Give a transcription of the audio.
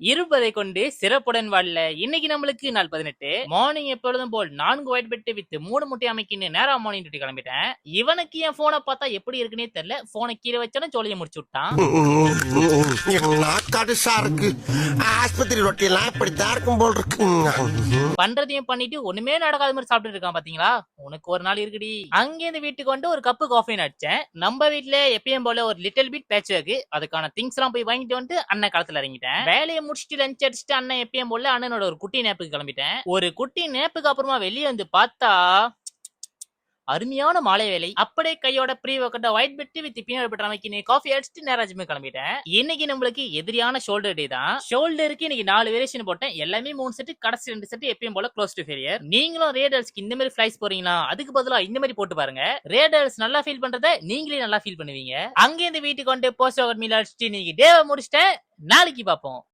இருப்பதை கொண்டு சிறப்புடன் வாழ. இன்னைக்கு நம்மளுக்கு நாள் 18. மார்னிங் எப்பொழுதும் போல் 4 ஒயிட் பெட் வித் 3 முட்டை அமைக்கின்னு நேரா மார்னிங் டியூட்டி கிளம்பிட்டேன். இவனுக்கு என் போனை பார்த்தா எப்படி இருக்குன்னே தெரியல. போனை கீழே வச்சாலும் ஜோலியை முடிச்சு விட்டான். ஆஸ்பத்திரி ரொட்டியெல்லாம் இப்படித்தான் இருக்கும் போல் இருக்கு. பண்றதையும் பண்ணிட்டு ஒண்ணுமே நடக்காத மாதிரி சாப்பிட்டு இருக்கான் பாத்தீங்களா. உனக்கு ஒரு நாள் இருக்குடி. அங்கே இந்த வீட்டுக்கு வந்து ஒரு கப்பு காஃபி அடிச்சேன். நம்ம வீட்டுல எப்பயும் போல ஒரு லிட்டில் பிட் பேட்ச் இருக்கு. அதுக்கான திங்ஸ் எல்லாம் போய் வாங்கிட்டு வந்து அண்ணன் காலத்துல இறங்கிட்டேன். வேலையை முடிச்சுட்டு லஞ்ச் அடிச்சுட்டு அண்ணன் எப்பயும் போல அண்ணனோட ஒரு குட்டி நேப்புக்கு கிளம்பிட்டேன். ஒரு குட்டி நேப்புக்கு அப்புறமா வெளியே வந்து பார்த்தா அருமையான மாலை வேலை. அப்படியே கையோட pre work white bread with peanut butter அமைக்கி காஃபி அடிச்சுட்டு நேரா ஜிம் கிளம்பிட்டேன். இன்னைக்கு நம்மளுக்கு எதிரியான ஷோல்டர் டே தான். ஷோல்டருக்கு இன்னைக்கு 4 வேரியேஷன் போட்டேன். எல்லாமே 3 செட், கடைசி 2 செட் எப்பயும் போல க்ளோஸ் டு ஃபெயிலியர். நீங்களும் ரேடர்ஸ்க்கு இந்த மாதிரி ஃபிளைஸ் போறீங்களா? அதுக்கு பதிலா இந்த மாதிரி போட்டு பாருங்க. ரேடர்ஸ் நல்லா ஃபீல் பண்றத நீங்களே நல்லா ஃபீல் பண்ணுவீங்க. அங்கே இந்த வீட்டுக்கு வந்து போஸ்ட் ஒர்க் மீல் அடிச்சுட்டு நீங்க டேவை முடிச்சிட்டேன். நாளைக்கு பார்ப்போம்.